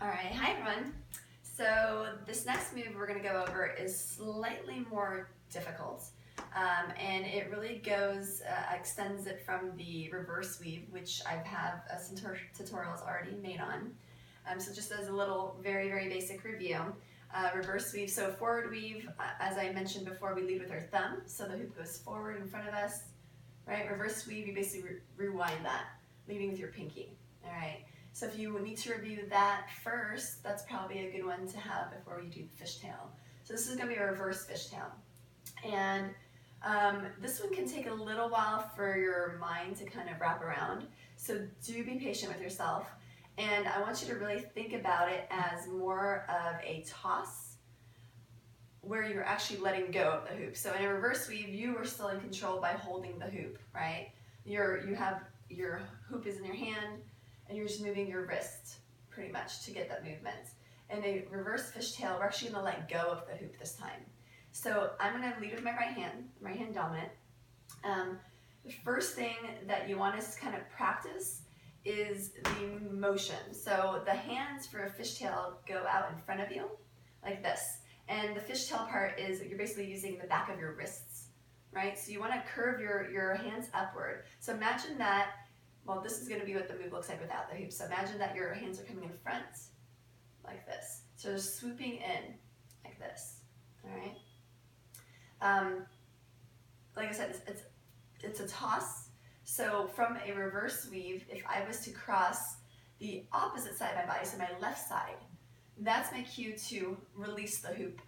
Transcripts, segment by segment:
All right, hi everyone. So this next move we're going to go over is slightly more difficult, and it really extends it from the reverse weave, which I have some tutorials already made on. So just as a little very basic review, reverse weave, so forward weave, as I mentioned before, we lead with our thumb, so the hoop goes forward in front of us, right? Reverse weave, you basically rewind that, leading with your pinky, all right? So if you need to review that first, that's probably a good one to have before we do the fishtail. So this is going to be a reverse fishtail. And this one can take a little while for your mind to kind of wrap around. So do be patient with yourself. And I want you to really think about it as more of a toss where you're actually letting go of the hoop. So in a reverse weave, you are still in control by holding the hoop, right? Your hoop is in your hand, and you're just moving your wrist pretty much to get that movement. In a reverse fishtail, we're actually going to let go of the hoop this time. So I'm going to lead with my right hand dominant. The first thing that you want to kind of practice is the motion. So the hands for a fishtail go out in front of you like this. And the fishtail part is you're basically using the back of your wrists, right? So you want to curve your hands upward. So imagine that. Well, this is going to be what the move looks like without the hoop. So imagine that your hands are coming in front, like this. So they're swooping in, like this, all right? Like I said, it's a toss. So from a reverse weave, if I was to cross the opposite side of my body, so my left side, that's my cue to release the hoop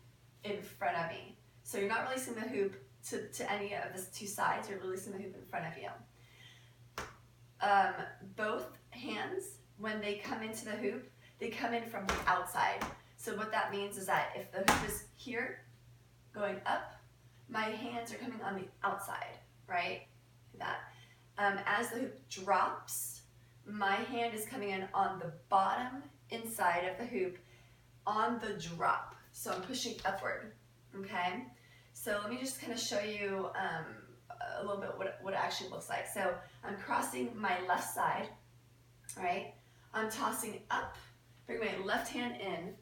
in front of me. So you're not releasing the hoop to any of the two sides, you're releasing the hoop in front of you. Both hands, when they come into the hoop, they come in from the outside. So what that means is that if the hoop is here, going up, my hands are coming on the outside, right? Like that. As the hoop drops, my hand is coming in on the bottom inside of the hoop on the drop. So I'm pushing upward, okay? So let me just kind of show you a little bit what it actually looks like. So I'm crossing my left side, right? I'm tossing up, bring my left hand in,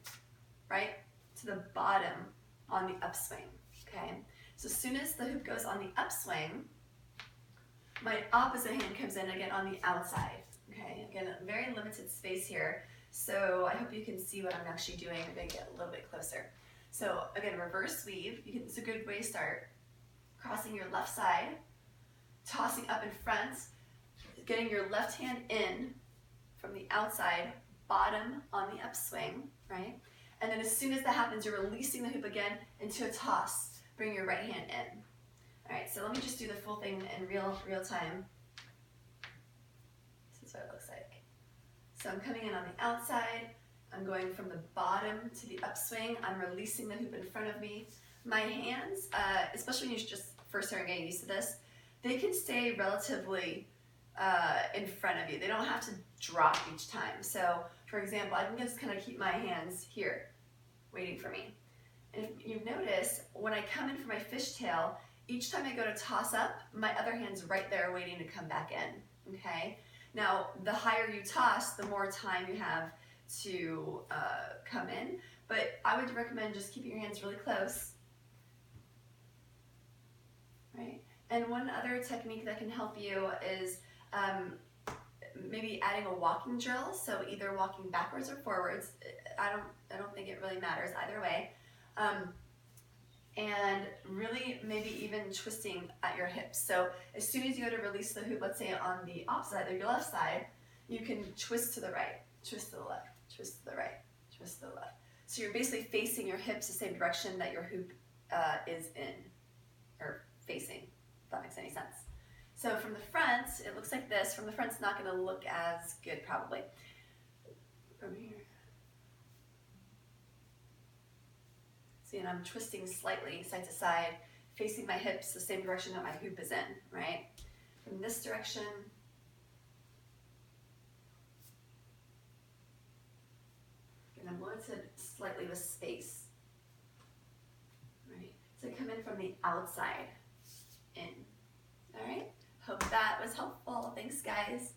right, to the bottom on the upswing, okay? So as soon as the hoop goes on the upswing, my opposite hand comes in again on the outside, okay? Again, a very limited space here. So I hope you can see what I'm actually doing. I'm gonna get a little bit closer. So again, reverse weave, it's a good way to start. Crossing your left side, tossing up in front, getting your left hand in from the outside, bottom on the upswing, right? And then as soon as that happens, you're releasing the hoop again into a toss. Bring your right hand in. All right, so let me just do the full thing in real time. This is what it looks like. So I'm coming in on the outside, I'm going from the bottom to the upswing, I'm releasing the hoop in front of me. My hands, especially when you're just first starting getting used to this, they can stay relatively in front of you. They don't have to drop each time. So for example, I can just kind of keep my hands here, waiting for me. And if you've noticed, when I come in for my fishtail, each time I go to toss up, my other hand's right there waiting to come back in, okay? Now, the higher you toss, the more time you have to come in, but I would recommend just keeping your hands really close, right? And one other technique that can help you is maybe adding a walking drill, so either walking backwards or forwards. I don't think it really matters either way. And really maybe even twisting at your hips. So as soon as you go to release the hoop, let's say on the opposite side or your left side, you can twist to the right, twist to the left, twist to the right, twist to the left. So you're basically facing your hips the same direction that your hoop is in, or facing, if that makes any sense. So from the front, it looks like this. From the front, it's not going to look as good probably. From here. See, and I'm twisting slightly side to side, facing my hips the same direction that my hoop is in, right? From this direction, and I'm limited slightly with space, right? So come in from the outside in, all right? Hope that was helpful. Thanks, guys.